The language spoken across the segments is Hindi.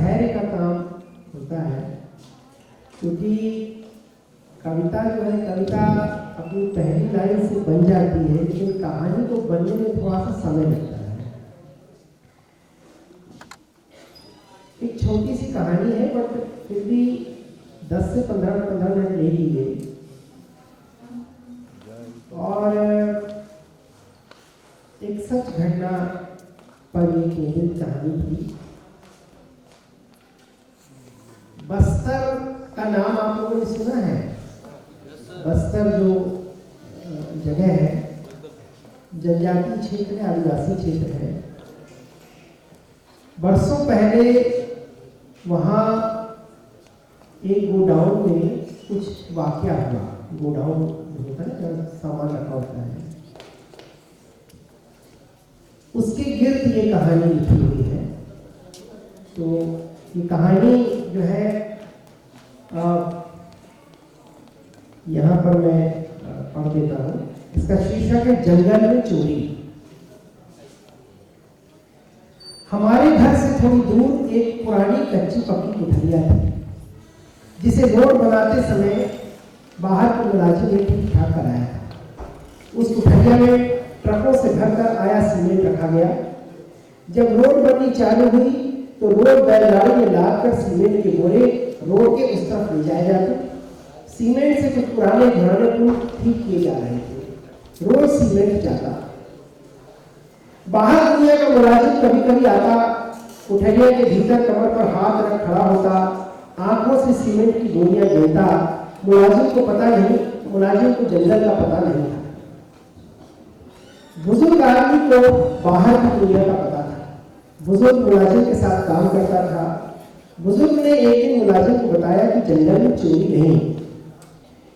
धैर्य का काम होता है, क्योंकि कविता जो है, कविता अपनी पहली लाइन से बन जाती है, लेकिन कहानी को बनने में थोड़ा सा समय लगता है। एक छोटी सी कहानी है, बट फिर भी 10 से 15 मिनट ले लीजिए। और एक सच घटना पर ये केंद्रित कहानी थी। बस्तर का नाम आप लोगों ने सुना है? बस्तर जो जगह है, जनजातीय क्षेत्र है, आदिवासी क्षेत्र है। बरसों पहले वहाँ एक गोडाउन में कुछ वाकया हुआ। गोडाउन होता है जहाँ सामान रखा होता है, उसके गिर्द ये कहानी लिखी हुई है। तो ये कहानी जो है यहाँ पर मैं पढ़ देता हूँ। इसका शीर्षक है जंगल में चोरी। हमारे घर से थोड़ी दूर एक पुरानी कच्ची पक्की कुठरिया थी, जिसे रोड बनाते समय बाहर के मुलाजिम ने ठीक ठाक कराया था। उस कुठरिया में ट्रकों से भरकर आया सीमेंट रखा गया। जब रोड बननी चालू हुई तो रोड बैलगाड़ी में लादकर सीमेंट के बोरे रोड के उस तरफ ले जाए जाते। सीमेंट से कुछ पुराने घराने पुल ठीक किए जा रहे थे। रोज सीमेंट जाता। बाहर दुनिया का मुलाजिम कभी कभी आता, कुठरिया के भीतर कमर पर हाथ रख खड़ा होता, आंखों से सीमेंट की गोलियां गिनता। मुलाजिम को पता नहीं, मुलाजिम को जंगल का पता नहीं था। बुजुर्ग आदमी को बाहर की दुनिया का पता था। बुजुर्ग मुलाजिम के साथ काम करता था। बुजुर्ग ने एक दिन मुलाजिम को बताया कि जंगल में चोरी नहीं,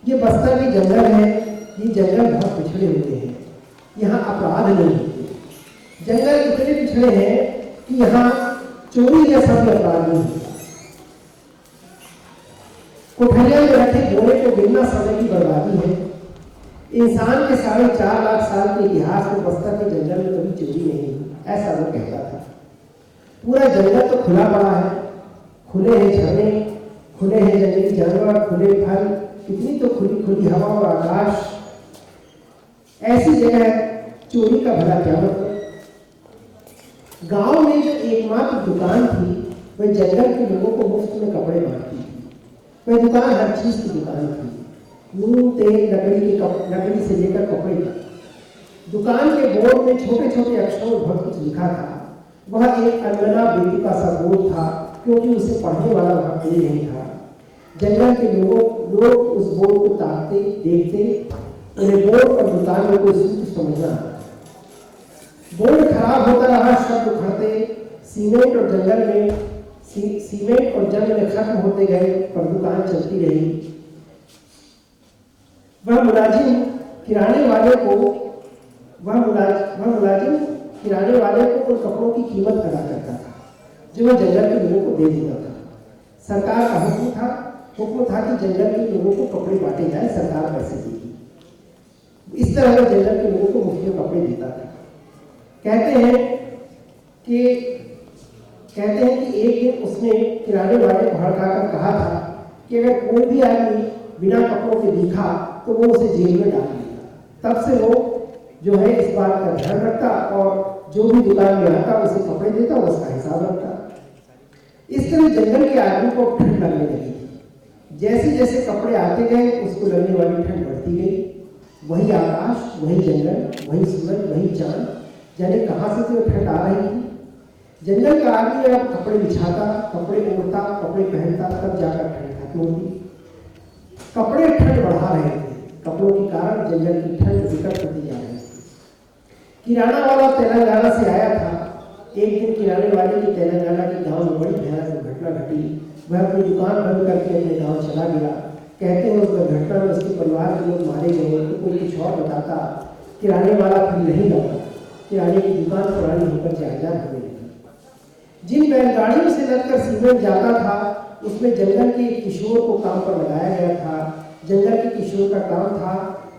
ये बस्तर के जंगल है, ये जंगल बहुत पिछड़े हुए हैं, यहाँ अपराध नहीं होते। जंगल इतने पिछड़े हैं कि यहाँ चोरी जैसा भी अपराध नहीं होता। कुठरिया में रखे बोरे को गिनना समय की बर्बादी है। इंसान के 4.5 लाख साल के इतिहास में बस्तर के जंगल में कभी चोरी नहीं हुई, ऐसा वो कहता था। पूरा जंगल तो खुला पड़ा है, खुले हैं झरने, खुले हैं जंगली जानवर, खुले फल, कितनी तो खुली खुली हवा और आकाश। ऐसी जगह चोरी का भला क्या मतलब? गांव में जो एकमात्र दुकान थी वह जंगल के लोगों को मुफ्त में कपड़े बांटती थी। वह दुकान हर चीज की दुकान थी, नून तेल लकड़ी से लेकर कपड़े तक। दुकान के बोर्ड में छोटे छोटे अक्षरों में बहुत कुछ लिखा था। वह एक अनमना बेटी का सा बोर्ड था, क्योंकि उसे पढ़ने वाला वहां कोई नहीं था। जंगल के लोग उस बोर्ड को ताकते देखते, उन्हें बोर्ड और दुकान में कोई सूत्र समझना आता। बोर्ड खराब होता रहा, शब्द उखड़ते, सीमेंट और जंग में खत्म होते गए, पर दुकान चलती रही। वह मुलाजिम किराने वाले को उन कपड़ों की कीमत अदा करता था जो वह जंगल के लोगों को दे देता था। सरकार का हुक्म था कि जंगल के लोगों को कपड़े बांटे जाए, सरकार पैसे देगी। इस तरह वह जंगल के लोगों को मुफ्त में कपड़े देता था। कहते हैं कि एक दिन उसने किराने वाले को भड़काकर कहा था कि अगर कोई भी आदमी बिना कपड़ों के दिखा तो वो उसे जेल में डाल देगा। तब से वो जो है इस बात का ध्यान रखता और जो भी दुकान में आता उसे कपड़े देता, उसका हिसाब रखता। इस तरह जंगल के आदमी को ठंड लगने लगी। जैसे जैसे कपड़े आते गए उसको लगने वाली ठंड बढ़ती गई। वही आकाश, वही जंगल, वही सूरज, वही चांद, जाने कहाँ से तो ठंड आ रही थी। जंगल का आदमी अब कपड़े बिछाता, कपड़े ओढ़ता, कपड़े पहनता, तब जाकर ठंड खत्म होती। कपड़े ठंड बढ़ा रहे थे, कपड़ों के कारण जंगल की ठंड विकट होती जा रही थी। किराना वाला तेलंगाना से आया था। एक दिन किराने वाले की तेलंगाना के गांव में बड़ी भयानक दुर्घटना घटी। वह अपनी दुकान बंद करके अपने गांव चला गया। कहते हैं उस दुर्घटना में उसके परिवार के लोग मारे गए। तो कोई कुछ और बताता। किराने वाला फिर नहीं लगा। किराने की दुकान पुरानी होकर जायदाद होने लगी। जिन बैलगाड़ियों से लगकर सीमेंट जाता था उसमें जंगल के किशोर को काम पर लगाया गया था। जंगल के किशोर का काम था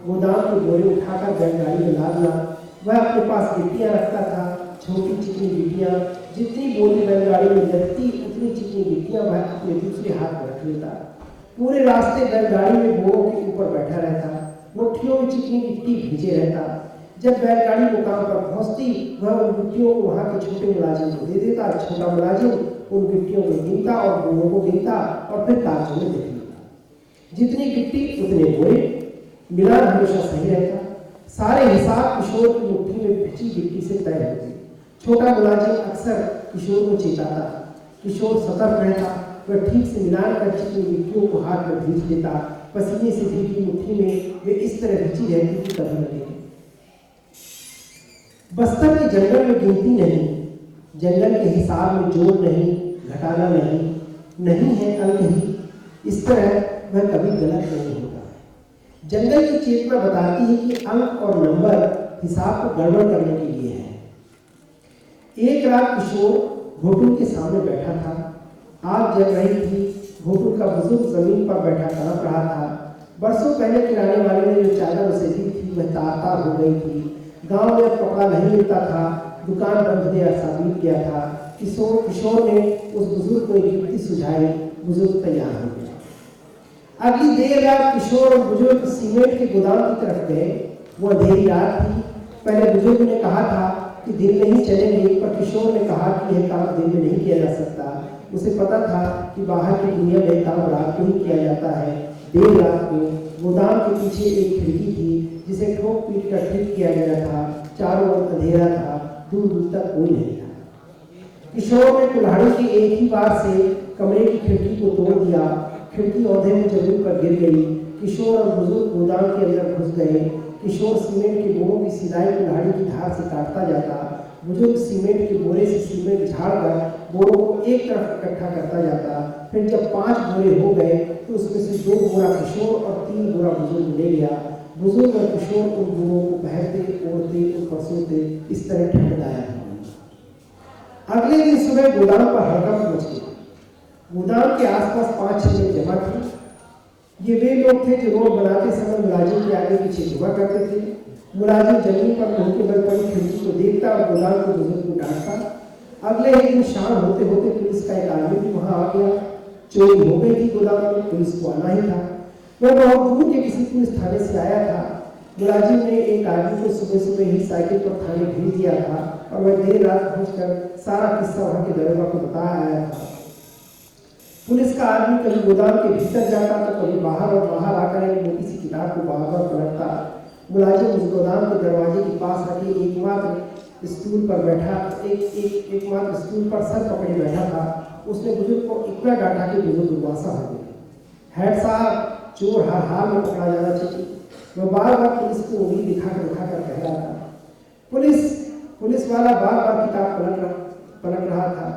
गोदाम के बोरे उठाकर बैलगाड़ी में लादना। वह अपने पास गिट्टियाँ रखता था, छोटी चिकनी गिट्टियाँ, जितनी बोरी बैलगाड़ी में लगती उतनी चिकनी गिट्टियां वह अपने दूसरे हाथ में रख लेता। पूरे रास्ते बैलगाड़ी में बोरों के ऊपर बैठा रहता, मुट्ठियों में चिकनी गिट्टी भींचे रहता। जब बैलगाड़ी मुकाम पर पहुंचती वह उन गिट्टियों को वहां के छोटे मुलाजिम को दे देता। छोटा मुलाजिम उन गिट्टियों को गिनता और बोरों को गिनता और फिर कागजों में लिख लेता। जितनी गिट्टी उतने बोरे, मिलान हमेशा सही रहता। सारे हिसाब किशोर की मुट्ठी में भिजी गिट्टी से तय होते। छोटा मुलाजिम अक्सर किशोर को चेताता, किशोर सतर्क रहता। वह ठीक से मिलान कर चिकनी गिट्टियों को हाथ में भींच लेता। पसीने से भीगी मुट्ठी में वे इस तरह भिजी रहती कि कभी न गिरे। बस्तर के जंगल में गिनती नहीं, जंगल के हिसाब में जोड़ नहीं, घटाना नहीं, नहीं है अंक ही, इस तरह वह कभी गलत नहीं होता। जंगल की चेतना बताती है कि अंक और नंबर हिसाब को गड़बड़ करने के लिए है। एक रात किशोर घोटू के सामने बैठा था। आग जल रही थी। घोटू का बुजुर्ग जमीन पर बैठा तड़प रहा था। बरसों पहले किराने वाले ने जो चादर उसे दी थी वह तार-तार हो गई थी। गांव में कपड़ा नहीं मिलता था, दुकान बंद गया साबित गया था। किशोर ने उस बुजुर्ग को एक युक्ति सुझाई, बुजुर्ग तैयार हो गया। अगली देर रात किशोर और बुजुर्ग सीमेंट के गोदाम की तरफ गए। वो अंधेरी रात थी। पहले बुजुर्ग ने कहा था कि दिन नहीं चलेंगे, पर किशोर ने कहा कि यह काम दिन में नहीं किया जा सकता। उसे पता था कि बाहर की दुनिया में काम रात को ही किया जाता है। देर रात को गोदाम के पीछे एक खिड़की थी जिसे ठोक पीट कर ठीक किया गया था। चारों ओर अंधेरा था, दूर दूर तक कोई नहीं था। किशोर ने कुल्हाड़ी की एक ही बार से कमरे की खिड़की को तोड़ दिया। खिड़की औंधे में जमीन पर गिर गई। किशोर और बुजुर्ग गोदाम के अंदर घुस गए। किशोर सीमेंट के बोरों की सिलाई कुल्हाड़ी की धार से काटता जाता। बुजुर्ग सीमेंट के बोरे से सीमेंट झाड़कर बोरों को एक तरफ इकट्ठा करता जाता। फिर जब 5 बोरे हो गए तो उसमें से 2 बोरा किशोर और 3 बोरा बुजुर्ग ले गया। बुजुर्ग और किशोर उन बोरों को पहनते, ओढ़ते, ऊपर सोते, इस तरह ठंड लाया था। अगले दिन सुबह गोदाम पर हड़कंप मच गई। गोदाम के आसपास 5-6 लोग जमा थे। ये वे लोग थे जो रोड बनाते समय मुलाजिम के आगे पीछे घुमा करते थे। मुलाजिम जमीन पर मुंह के बल पड़ी खिड़की को देखता और गोदाम के बुजुर्ग को डांटता। अगले एक दिन शाम होते होते पुलिस का एक आदमी भी वहां आ गया। चोरी हो गई थी गोदाम में, पुलिस को आना ही था। वह बहुत दूर के किसी पुलिस थाने से आया था। मुलाजिम ने एक आदमी को सुबह सुबह ही साइकिल पर थाने भेज दिया था और वह देर रात पहुंचकर सारा किस्सा वहां के दरोगा को बताया आया था। पुलिस का आदमी कभी गोदाम के भीतर जाता तो कभी बाहर, और बाहर आकर एक मोटी सी किताब को बार-बार पलटता। मुलाजिम उस गोदाम के दरवाजे के पास रखे एकमात्र स्टूल पर बैठा, एकमात्र स्टूल पर सर पकड़े बैठा था। उसने बुजुर्ग को इतना डांटा कि बुजुर्ग दुर्वासा हो गया। हेड साहब, चोर हर हाल में पकड़ा जाना चाहिए। वह बार-बार पुलिस को उंगली दिखाकर कह रहा था। पुलिस वाला बार-बार किताब पलट रहा था।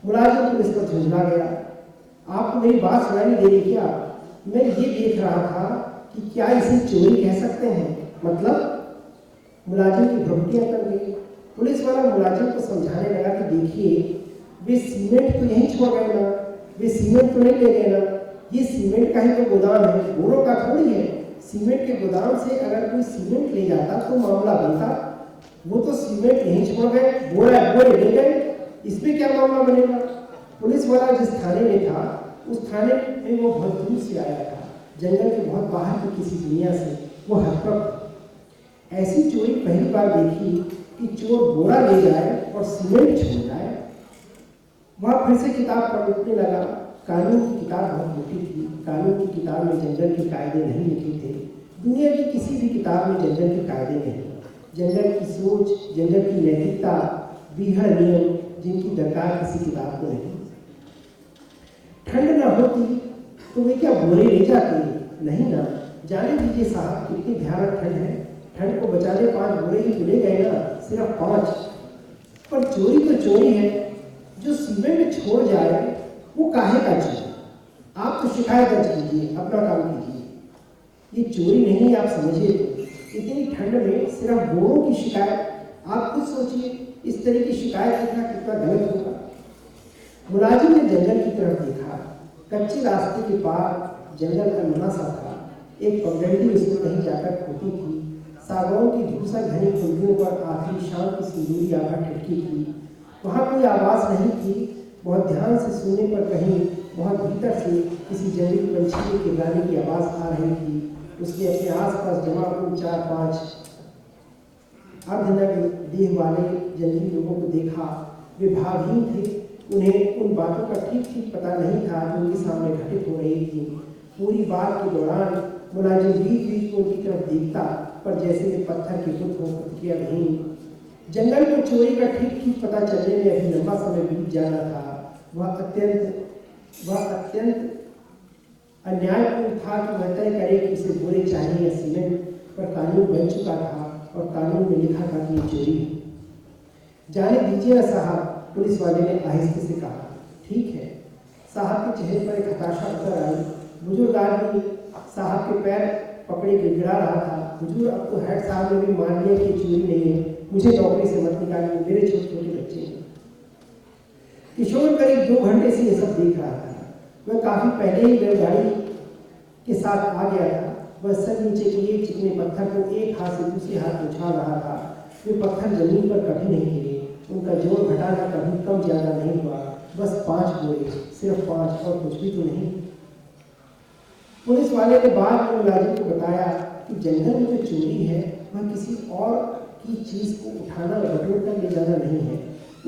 मुलाजिम पुलिस पर झुंझला गया। आपको मेरी बात सुनाई नहीं दे रही क्या? मैं ये देख रहा था कि क्या इसे चोरी कह सकते हैं? मतलब? मुलाजिम की भ्रुकुटियां कर गई। पुलिस वाला मुलाजिम को समझाने लगा कि देखिए, वे सीमेंट तो यहीं छोड़ गए ना, वे सीमेंट तो नहीं ले गए ना, ये सीमेंट का ही तो गोदाम है, बोरों का थोड़ी है। सीमेंट के गोदाम से अगर कोई सीमेंट ले जाता तो मामला बनता। वो तो सीमेंट यहीं छोड़ गए, बोरे ले गए, इसमें क्या मामला बनेगा? पुलिस वाला जिस थाने में था उस थाने में वो बहुत दूर से आया था, जंगल के बहुत बाहर की किसी दुनिया से। वो हकरक ऐसी चोरी पहली बार देखी कि चोर बोरा ले जाए और सीमेंट छोड़ जाए। वह फिर से किताब पलटने लगा। कानून की किताब बहुत मोटी थी। कानून की किताब में जंगल के कायदे नहीं लिखे थे। दुनिया की किसी भी किताब में जंगल के कायदे नहीं। जंगल की सोच, जंगल की नैतिकता, बीहड़ नियम जिनकी दरकार किसी किताब को नहीं। ठंड न होती तो वे क्या बोरे ले जाते? नहीं ना। जाने दीजिए साहब, कितनी भयानक ठंड है। ठंड को बचाने 5 बोरे ही तो ले गए ना, सिर्फ 5। पर चोरी तो चोरी है। जो सीमेंट छोड़ जाए वो काहे का चोरी? आप तो शिकायत दर्ज कीजिए, अपना काम कीजिए। ये चोरी नहीं, आप समझिए तो। इतनी ठंड में सिर्फ बोरों की शिकायत, आप खुद सोचिए इस तरह की शिकायत कितना गलत होगा। मुलाजिम ने जंगल की तरफ देखा। कच्चे रास्ते के पार जंगल अनमना सा था। एक पगडंडी उसमें कहीं जाकर खोती थी। सागौन की धूसर घनी कुंडियों पर आखिरी शाम की सिंदूरी आभा ठिठकी थी। वहाँ कोई आवाज़ नहीं थी। बहुत ध्यान से सुनने पर कहीं बहुत भीतर से किसी जंगली पंछी के गाने की आवाज़ आ रही थी। उसने अपने आसपास जमा हुए 4-5 अर्धनग्न देह वाले जंगली लोगों को देखा। वे भावहीन थे। उन्हें उन बातों का ठीक ठीक पता नहीं था जो उनके सामने घटित हो रही थी। पूरी बात के दौरान मुलाजिम बीच बीच में उनकी तरफ देखता, पर जैसे वे पत्थर के बुत हो, प्रतिक्रिया नहीं। जंगल में चोरी का ठीक ठीक पता चलने में अभी लंबा समय बीत जाना था। वह अत्यंत अन्यायपूर्ण था कि वह तय करे कि उसे बोले चाहिए या सीमेंट, पर कानून बन चुका था और कानून में लिखा था कि चोरी। जाने दीजिए ना साहब, पुलिस वाले ने आहिस्ते से कहा। ठीक है। साहब के चेहरे पर एक हताशा उतर आई। बुजुर्ग आदमी साहब के पैर पकड़े गिड़गिड़ा रहा था। हुजूर, अब तो हेड साहब ने भी मान लिया कि चोरी नहीं है, मुझे नौकरी से मत निकालिए, मेरे छोटे छोटे बच्चे हैं। किशोर करीब 2 घंटे से ये सब देख रहा था। वह काफी पहले ही बैलगाड़ी के साथ आ गया था। वह सर नीचे के एक चिकने पत्थर को एक हाथ से दूसरे हाथ में उछाल रहा था। वे पत्थर जमीन पर कभी नहीं गिरे, उनका जोर घटाना कभी कम ज्यादा नहीं हुआ। बस 5 गोले, सिर्फ 5, और कुछ भी तो नहीं। पुलिस वाले ने बाद में मुलाजिम को बताया कि जंगल में जो चोरी है वह किसी और की चीज को उठाना और बटोर कर ले जाना नहीं है।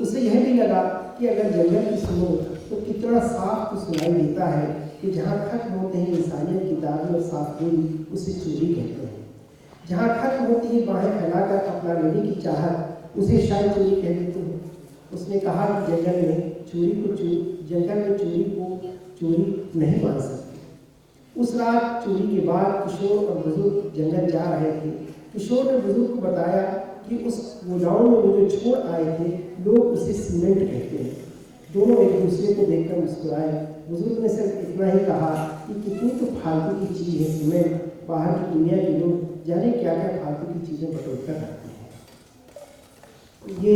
उसे यह भी लगा कि अगर जंगल की सुनो तो कितना साफ तो सुनाई देता है कि जहाँ खत्म होते हैं इंसानियत की दावें और साफ गोली, उसे चोरी कहते हैं। जहाँ खत्म होती है बाहें फैलाकर अपना लेने की चाहत, उसे शायद चोरी कह देते हैं। उसने कहा कि जंगल में चोरी को चोरी नहीं मान सकते। उस रात चोरी के बाद किशोर और बुजुर्ग जंगल जा रहे थे। किशोर ने बुजुर्ग को बताया कि उस गोदाम में वो जो छोड़ आए थे, लोग उसे सीमेंट कहते हैं। दोनों एक दूसरे को देखकर मुस्कुराए। बुजुर्ग ने सिर्फ इतना ही कहा कि कितनी तो फालतू की चीज़ है सीमेंट, बाहर की दुनिया के लोग जाने क्या क्या फालतू की चीज़ें बटोर कर रखते हैं। ये